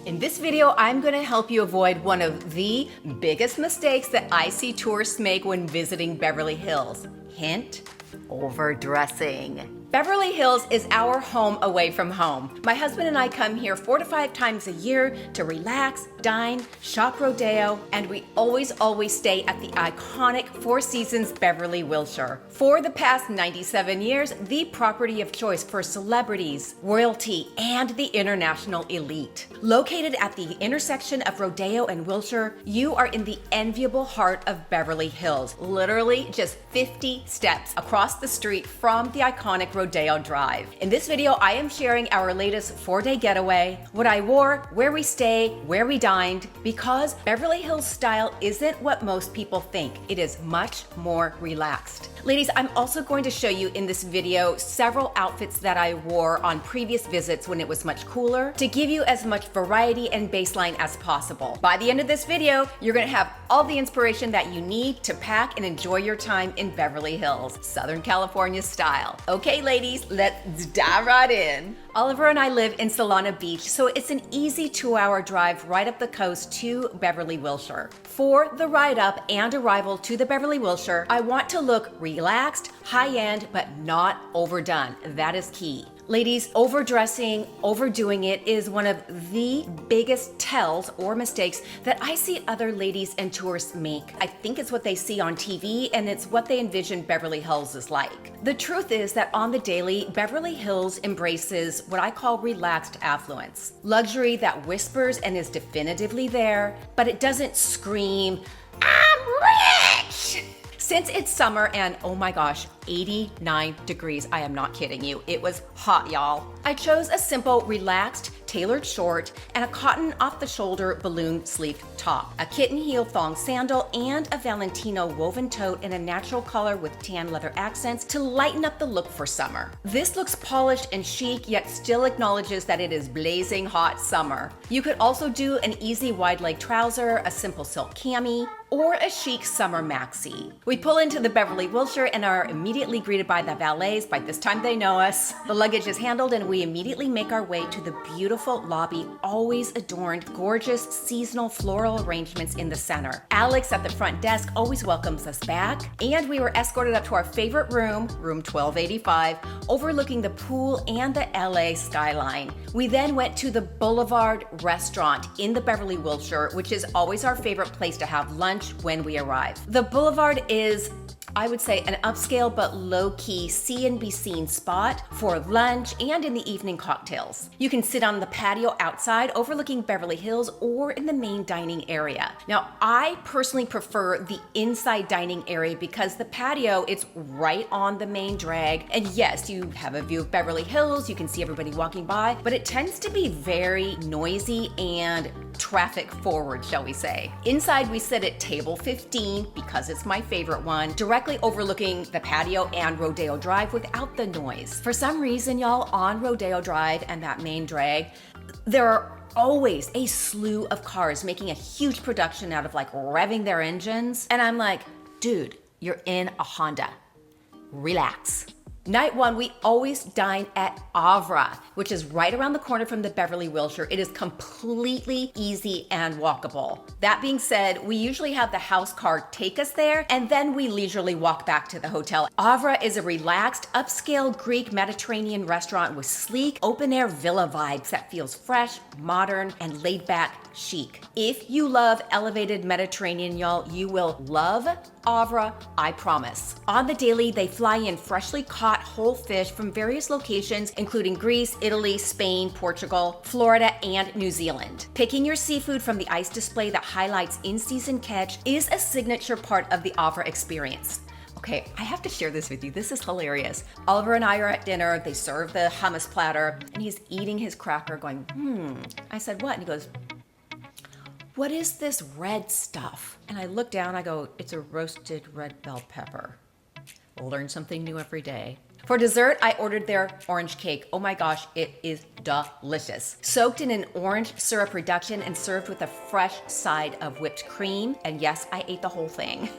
In this video, I'm gonna help you avoid one of the biggest mistakes that I see tourists make when visiting Beverly Hills. Hint, overdressing. Beverly Hills is our home away from home. My husband and I come here 4 to 5 times a year to relax, dine, shop Rodeo, and we always stay at the iconic Four Seasons Beverly Wilshire. For the past 97 years, the property of choice for celebrities, royalty, and the international elite. Located at the intersection of Rodeo and Wilshire, you are in the enviable heart of Beverly Hills, literally just 50 steps across the street from the iconic Rodeo Drive. In this video, I am sharing our latest 4-day getaway, what I wore, where we stay, where we dined, because Beverly Hills style isn't what most people think. It is much more relaxed. Ladies, I'm also going to show you in this video several outfits that I wore on previous visits when it was much cooler to give you as much variety and baseline as possible. By the end of this video, you're gonna have all the inspiration that you need to pack and enjoy your time in Beverly Hills, Southern California style. Okay, ladies, let's dive right in. Oliver and I live in LANA Beach, so it's an easy 2-hour drive right up the coast to Beverly Wilshire. For the ride up and arrival to the Beverly Wilshire, I want to look relaxed, high-end, but not overdone. That is key. Ladies, overdressing, overdoing it is one of the biggest tells or mistakes that I see other ladies and tourists make. I think it's what they see on TV and it's what they envision Beverly Hills is like. The truth is that on the daily, Beverly Hills embraces what I call relaxed affluence. Luxury that whispers and is definitively there, but it doesn't scream, "I'm rich!" Since it's summer and oh my gosh, 89 degrees, I am not kidding you, it was hot, y'all. I chose a simple, relaxed, tailored short and a cotton off-the-shoulder balloon sleeve top, a kitten heel thong sandal, and a Valentino woven tote in a natural color with tan leather accents to lighten up the look for summer. This looks polished and chic, yet still acknowledges that it is blazing hot summer. You could also do an easy wide leg trouser, a simple silk cami, or a chic summer maxi. We pull into the Beverly Wilshire and are immediately greeted by the valets. By this time they know us. The luggage is handled and we immediately make our way to the beautiful lobby, always adorned, gorgeous seasonal floral arrangements in the center. Alex at the front desk always welcomes us back, and we were escorted up to our favorite room, room 1285, overlooking the pool and the LA skyline. We then went to the Boulevard restaurant in the Beverly Wilshire, which is always our favorite place to have lunch when we arrive. The Boulevard is, I would say, an upscale but low-key see and be seen spot for lunch and in the evening cocktails. You can sit on the patio outside overlooking Beverly Hills or in the main dining area. Now, I personally prefer the inside dining area because the patio, it's right on the main drag. And yes, you have a view of Beverly Hills, you can see everybody walking by, but it tends to be very noisy and traffic forward, shall we say. Inside, we sit at table 15 because it's my favorite one, directly overlooking the patio and Rodeo Drive without the noise. For some reason, y'all, on Rodeo Drive and that main drag, there are always a slew of cars making a huge production out of like revving their engines. And I'm like, dude, you're in a Honda. Relax. Night 1, we always dine at Avra, which is right around the corner from the Beverly Wilshire. It is completely easy and walkable. That being said, we usually have the house car take us there, and then we leisurely walk back to the hotel. Avra is a relaxed, upscale Greek Mediterranean restaurant with sleek, open-air villa vibes that feels fresh, modern, and laid-back chic. If you love elevated Mediterranean, y'all, you will love Avra, I promise. On the daily, they fly in freshly caught whole fish from various locations, including Greece, Italy, Spain, Portugal, Florida, and New Zealand. Picking your seafood from the ice display that highlights in-season catch is a signature part of the Avra experience. Okay, I have to share this with you. This is hilarious. Oliver and I are at dinner. They serve the hummus platter, and he's eating his cracker going, I said, what? And he goes, what is this red stuff? And I look down, I go, it's a roasted red bell pepper. Learn something new every day. For dessert, I ordered their orange cake. Oh my gosh, it is delicious. Soaked in an orange syrup reduction and served with a fresh side of whipped cream. And yes, I ate the whole thing.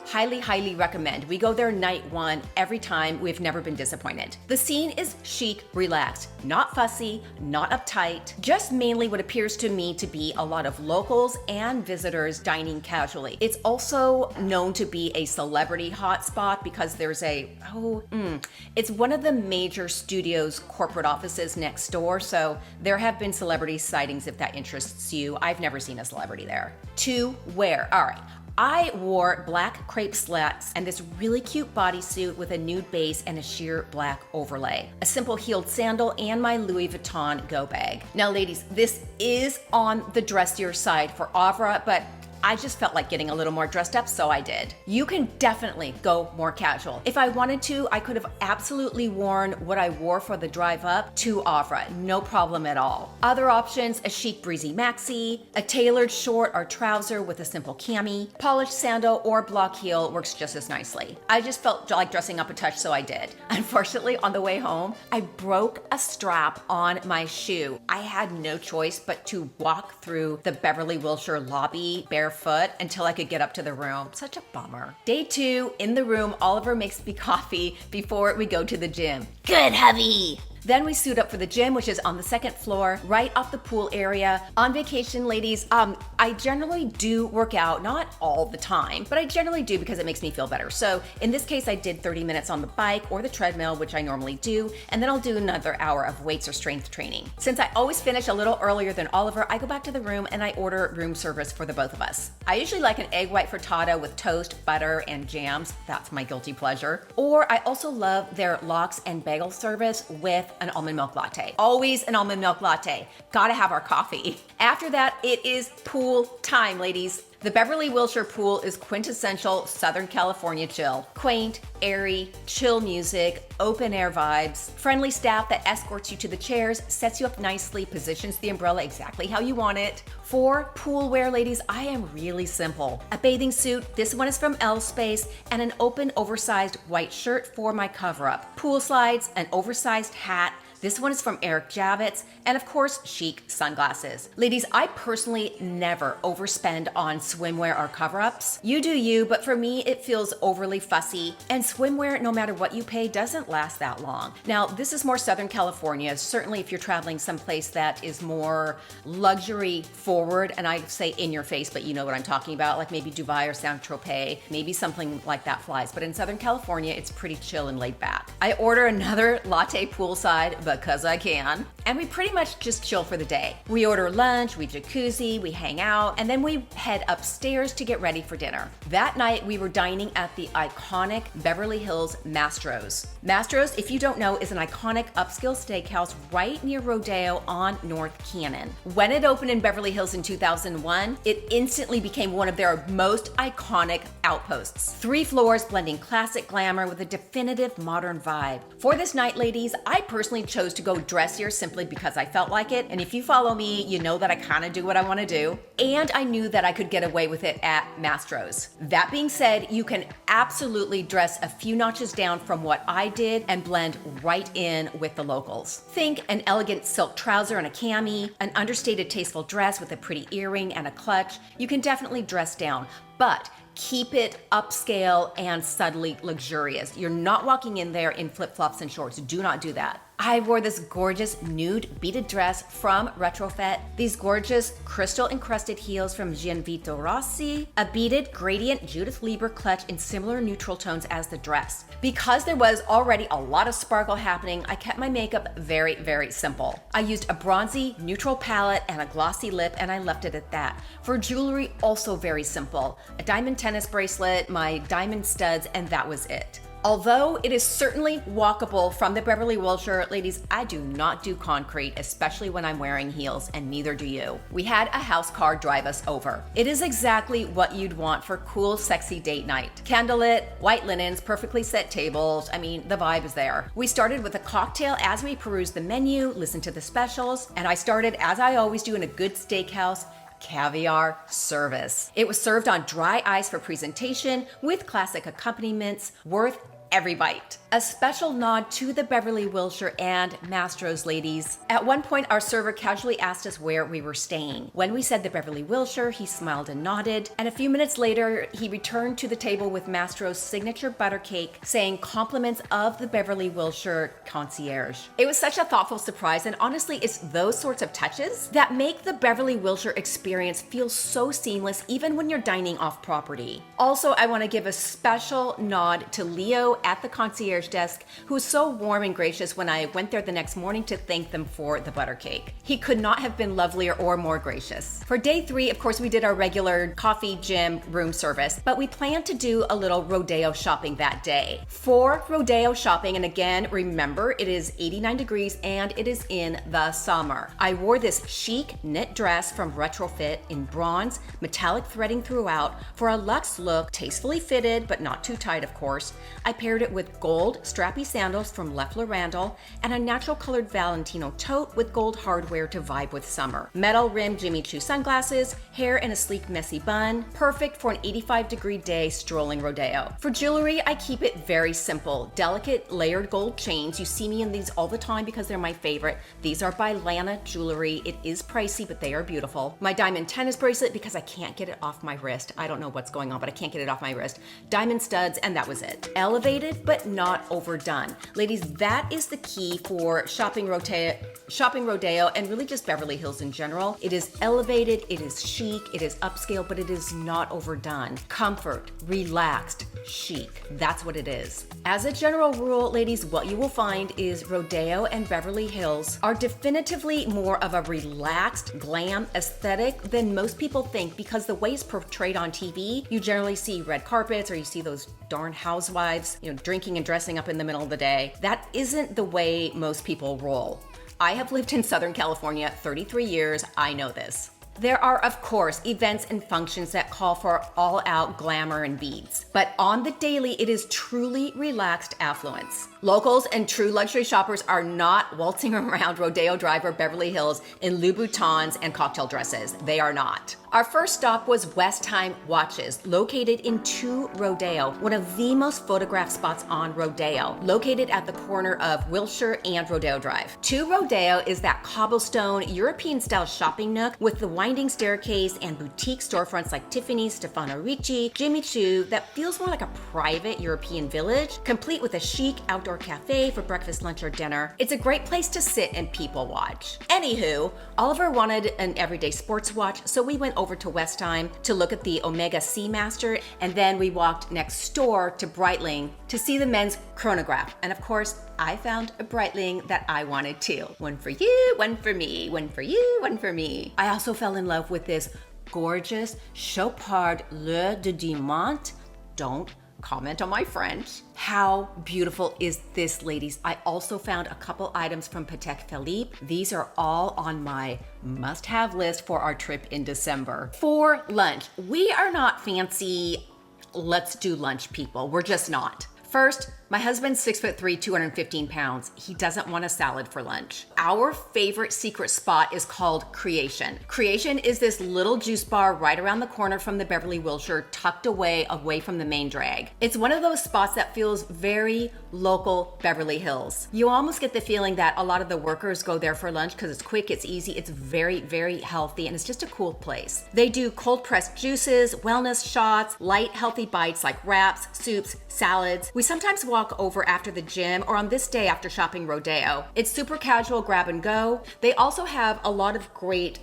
Highly, highly recommend. We go there night one every time. We've never been disappointed. The scene is chic, relaxed, not fussy, not uptight, just mainly what appears to me to be a lot of locals and visitors dining casually. It's also known to be a celebrity hotspot because there's it's one of the major studios' corporate offices next door, so there have been celebrity sightings if that interests you. I've never seen a celebrity there. To wear. All right. I wore black crepe slacks and this really cute bodysuit with a nude base and a sheer black overlay, a simple heeled sandal, and my Louis Vuitton go bag. Now, ladies, this is on the dressier side for Avra, but I just felt like getting a little more dressed up, so I did. You can definitely go more casual. If I wanted to, I could have absolutely worn what I wore for the drive up to Avra, no problem at all. Other options, a chic breezy maxi, a tailored short or trouser with a simple cami, polished sandal or block heel works just as nicely. I just felt like dressing up a touch, so I did. Unfortunately, on the way home, I broke a strap on my shoe. I had no choice but to walk through the Beverly Wilshire lobby barefoot until I could get up to the room. Such a bummer. Day 2, in the room, Oliver makes me coffee before we go to the gym. Good, hubby! Then we suit up for the gym, which is on the 2nd floor, right off the pool area. On vacation, ladies, I generally do work out, not all the time, but I generally do because it makes me feel better. So in this case, I did 30 minutes on the bike or the treadmill, which I normally do, and then I'll do another hour of weights or strength training. Since I always finish a little earlier than Oliver, I go back to the room and I order room service for the both of us. I usually like an egg white frittata with toast, butter, and jams. That's my guilty pleasure. Or I also love their lox and bagel service with an almond milk latte. Always an almond milk latte. Gotta have our coffee. After that, it is pool time, ladies. The Beverly Wilshire pool is quintessential Southern California chill. Quaint, airy, chill music, open air vibes, friendly staff that escorts you to the chairs, sets you up nicely, positions the umbrella exactly how you want it. For pool wear, ladies, I am really simple. A bathing suit, this one is from L Space, and an open, oversized white shirt for my cover up. Pool slides, an oversized hat. This one is from Eric Javits, and of course, Chic sunglasses. Ladies, I personally never overspend on swimwear or cover-ups. You do you, but for me, it feels overly fussy, and swimwear, no matter what you pay, doesn't last that long. Now, this is more Southern California. Certainly, if you're traveling someplace that is more luxury forward, and I say in your face, but you know what I'm talking about, like maybe Dubai or Saint-Tropez, maybe something like that flies. But in Southern California, it's pretty chill and laid back. I order another latte poolside, because I can. And we pretty much just chill for the day. We order lunch, we jacuzzi, we hang out, and then we head upstairs to get ready for dinner. That night, we were dining at the iconic Beverly Hills Mastro's. Mastro's, if you don't know, is an iconic upscale steakhouse right near Rodeo on North Cannon. When it opened in Beverly Hills in 2001, it instantly became one of their most iconic outposts. 3 floors blending classic glamour with a definitive modern vibe. For this night, ladies, I personally chose to go dressier simply because I felt like it. And if you follow me, you know that I kind of do what I want to do. And I knew that I could get away with it at Mastro's. That being said, you can absolutely dress a few notches down from what I did and blend right in with the locals. Think an elegant silk trouser and a cami, an understated tasteful dress with a pretty earring and a clutch. You can definitely dress down, but keep it upscale and subtly luxurious. You're not walking in there in flip-flops and shorts. Do not do that. I wore this gorgeous nude beaded dress from Retrofit, these gorgeous crystal encrusted heels from Gianvito Rossi, a beaded gradient Judith Lieber clutch in similar neutral tones as the dress. Because there was already a lot of sparkle happening, I kept my makeup very, very simple. I used a bronzy neutral palette and a glossy lip, and I left it at that. For jewelry, also very simple. A diamond tennis bracelet, my diamond studs, and that was it. Although it is certainly walkable from the Beverly Wilshire, ladies, I do not do concrete, especially when I'm wearing heels, and neither do you. We had a house car drive us over. It is exactly what you'd want for cool, sexy date night. Candlelit, white linens, perfectly set tables. I mean, the vibe is there. We started with a cocktail as we perused the menu, listened to the specials, and I started, as I always do in a good steakhouse, caviar service. It was served on dry ice for presentation with classic accompaniments worth every bite. A special nod to the Beverly Wilshire and Mastro's ladies. At one point, our server casually asked us where we were staying. When we said the Beverly Wilshire, he smiled and nodded, and a few minutes later, he returned to the table with Mastro's signature butter cake, saying compliments of the Beverly Wilshire concierge. It was such a thoughtful surprise, and honestly, it's those sorts of touches that make the Beverly Wilshire experience feel so seamless even when you're dining off property. Also, I want to give a special nod to Leo at the concierge desk, who was so warm and gracious when I went there the next morning to thank them for the butter cake. He could not have been lovelier or more gracious. For day 3, of course, we did our regular coffee, gym, room service, but we planned to do a little Rodeo shopping that day. For Rodeo shopping, and again, remember, it is 89 degrees and it is in the summer. I wore this chic knit dress from Retrofit in bronze, metallic threading throughout for a luxe look, tastefully fitted, but not too tight, of course. I paired it with gold strappy sandals from Leffler Randall and a natural colored Valentino tote with gold hardware to vibe with summer. Metal rimmed Jimmy Choo sunglasses, hair in a sleek messy bun, perfect for an 85-degree day strolling Rodeo. For jewelry, I keep it very simple. Delicate layered gold chains. You see me in these all the time because they're my favorite. These are by LANA Jewelry. It is pricey, but they are beautiful. My diamond tennis bracelet because I can't get it off my wrist. I don't know what's going on, but I can't get it off my wrist. Diamond studs, and that was it. Elevated, but not overdone. Ladies, that is the key for shopping Rodeo, and really just Beverly Hills in general. It is elevated, it is chic, it is upscale, but it is not overdone. Comfort, relaxed, chic. That's what it is. As a general rule, ladies, what you will find is Rodeo and Beverly Hills are definitively more of a relaxed, glam aesthetic than most people think, because the way it's portrayed on TV, you generally see red carpets or you see those darn housewives, drinking and dressing up in the middle of the day. That isn't the way most people roll. I have lived in Southern California 33 years. I know this. There are, of course, events and functions that call for all-out glamour and beads. But on the daily, it is truly relaxed affluence. Locals and true luxury shoppers are not waltzing around Rodeo Drive or Beverly Hills in Louboutins and cocktail dresses. They are not. Our first stop was Westheim Watches, located in 2 Rodeo, one of the most photographed spots on Rodeo, located at the corner of Wilshire and Rodeo Drive. 2 Rodeo is that cobblestone European-style shopping nook with the winding staircase and boutique storefronts like Tiffany's, Stefano Ricci, Jimmy Choo that feels more like a private European village, complete with a chic outdoor cafe for breakfast, lunch, or dinner. It's a great place to sit and people watch. Anywho, Oliver wanted an everyday sports watch, so we went over to Westheim to look at the Omega Seamaster, and then we walked next door to Breitling to see the men's chronograph. And of course, I found a Breitling that I wanted too. One for you, one for me, one for you, one for me. I also fell in love with this gorgeous Chopard Le de Diamant. Don't comment on my French. How beautiful is this, ladies? I also found a couple items from Patek Philippe. These are all on my must-have list for our trip in December. For lunch, we are not fancy, let's do lunch people. We're just not. First, my husband's 6'3", 215 pounds. He doesn't want a salad for lunch. Our favorite secret spot is called KREATION. KREATION is this little juice bar right around the corner from the Beverly Wilshire, tucked away from the main drag. It's one of those spots that feels very local Beverly Hills. You almost get the feeling that a lot of the workers go there for lunch because it's quick, it's easy, it's very, very healthy, and it's just a cool place. They do cold pressed juices, wellness shots, light healthy bites like wraps, soups, salads. We sometimes walk over after the gym or on this day after shopping Rodeo. It's super casual, grab and go. They also have a lot of great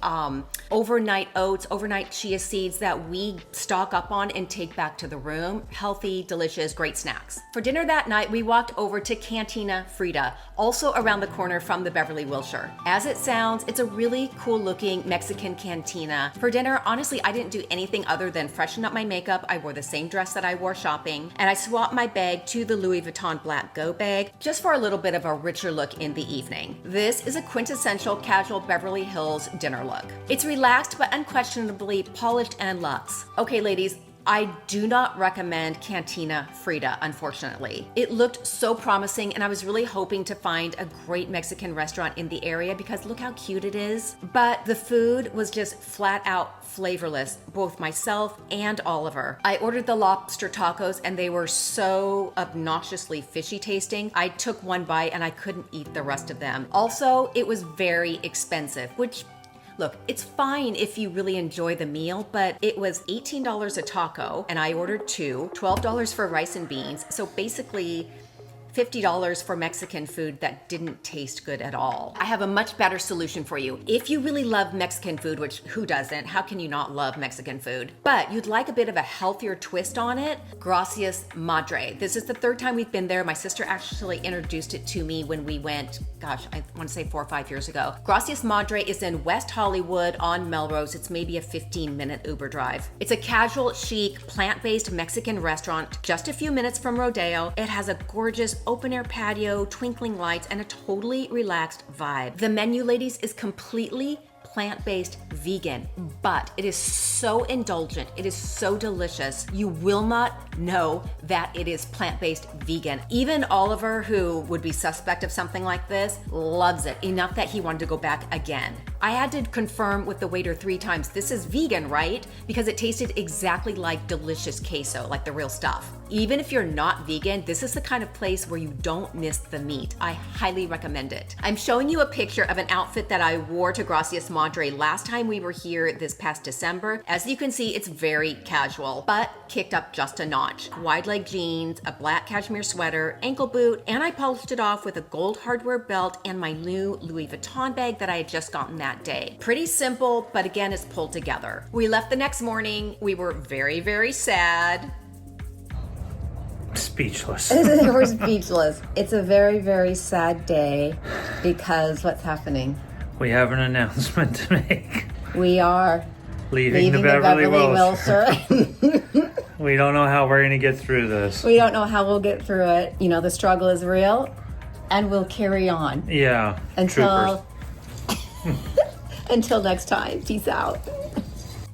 overnight oats, overnight chia seeds that we stock up on and take back to the room. Healthy, delicious, great snacks. For dinner that night, we walked over to Cantina FRIDA, also around the corner from the Beverly Wilshire. As it sounds, it's a really cool looking Mexican cantina. For dinner, honestly, I didn't do anything other than freshen up my makeup. I wore the same dress that I wore shopping, and I swapped my bag to the Louis Vuitton Black Go bag just for a little bit of a richer look in the evening. This is a quintessential casual Beverly Hills dinner look. It's relaxed but unquestionably polished and luxe. Okay, ladies, I do not recommend Cantina FRIDA, unfortunately. It looked so promising and I was really hoping to find a great Mexican restaurant in the area because look how cute it is. But the food was just flat out flavorless, both myself and Oliver. I ordered the lobster tacos and they were so obnoxiously fishy tasting. I took one bite and I couldn't eat the rest of them. Also, it was very expensive, which look, it's fine if you really enjoy the meal, but it was $18 a taco and I ordered two, $12 for rice and beans. So basically $50 for Mexican food that didn't taste good at all. I have a much better solution for you. If you really love Mexican food, which who doesn't? How can you not love Mexican food? But you'd like a bit of a healthier twist on it, Gracias Madre. This is the third time we've been there. My sister actually introduced it to me when we went, gosh, I want to say 4 or 5 years ago. Gracias Madre is in West Hollywood on Melrose. It's maybe a 15-minute Uber drive. It's a casual, chic, plant-based Mexican restaurant just a few minutes from Rodeo. It has a gorgeous open-air patio, twinkling lights, and a totally relaxed vibe. The menu, ladies, is completely plant-based vegan, but it is so indulgent. It is so delicious. You will not know that it is plant-based vegan. Even Oliver, who would be suspect of something like this, loves it enough that he wanted to go back again. I had to confirm with the waiter 3 times, this is vegan, right? Because it tasted exactly like delicious queso, like the real stuff. Even if you're not vegan, this is the kind of place where you don't miss the meat. I highly recommend it. I'm showing you a picture of an outfit that I wore to Gracias Madre last time we were here this past December. As you can see, it's very casual, but kicked up just a notch. Wide leg jeans, a black cashmere sweater, ankle boot, and I polished it off with a gold hardware belt and my new Louis Vuitton bag that I had just gotten that day. Pretty simple, but again, it's pulled together. We left the next morning. We were very, very sad. Speechless. We're speechless. It's a very, very sad day because what's happening? We have an announcement to make. We are leaving the Beverly Wilshire. We don't know how we're going to get through this. We don't know how we'll get through it. You know, the struggle is real and we'll carry on. Yeah. Until until next time. Peace out.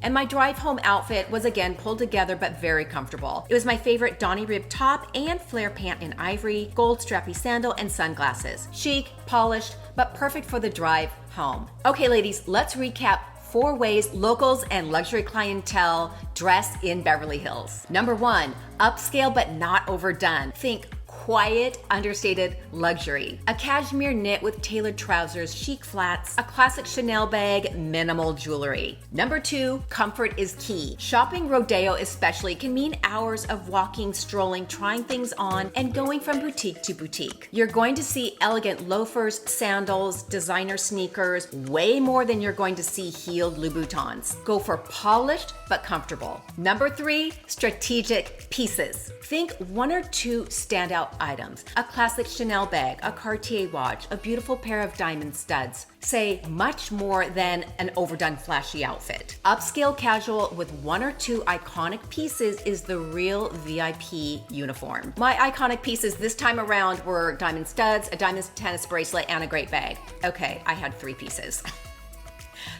And my drive home outfit was again pulled together but very comfortable. It was my favorite Donny rib top and flare pant in ivory, gold strappy sandal, and sunglasses. Chic, polished, but perfect for the drive home. Okay, ladies, let's recap 4 ways locals and luxury clientele dress in Beverly Hills. Number 1, upscale but not overdone. Think quiet, understated luxury. A cashmere knit with tailored trousers, chic flats, a classic Chanel bag, minimal jewelry. Number 2, comfort is key. Shopping Rodeo especially can mean hours of walking, strolling, trying things on, and going from boutique to boutique. You're going to see elegant loafers, sandals, designer sneakers, way more than you're going to see heeled Louboutins. Go for polished but comfortable. Number 3, strategic pieces. Think 1 or 2 standout items. A classic Chanel bag, a Cartier watch, a beautiful pair of diamond studs. Say much more than an overdone flashy outfit. Upscale casual with 1 or 2 iconic pieces is the real VIP uniform. My iconic pieces this time around were diamond studs, a diamond tennis bracelet, and a great bag. Okay, I had 3 pieces.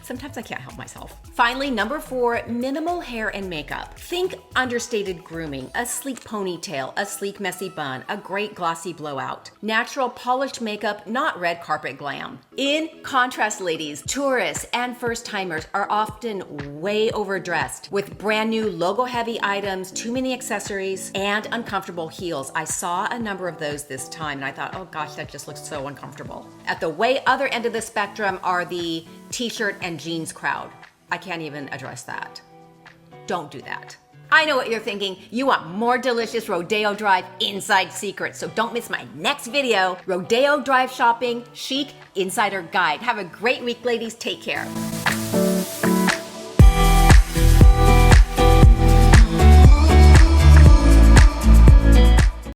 Sometimes I can't help myself. Finally, number 4, minimal hair and makeup. Think understated grooming, a sleek ponytail, a sleek messy bun, a great glossy blowout. Natural polished makeup, not red carpet glam. In contrast, ladies, tourists and first timers are often way overdressed with brand new logo heavy items, too many accessories, and uncomfortable heels. I saw a number of those this time and I thought, oh gosh, that just looks so uncomfortable. At the way other end of the spectrum are the t-shirt and jeans crowd. I can't even address that. Don't do that. I know what you're thinking. You want more delicious Rodeo Drive inside secrets, so don't miss my next video, Rodeo Drive Shopping Chic Insider Guide. Have a great week, ladies. Take care.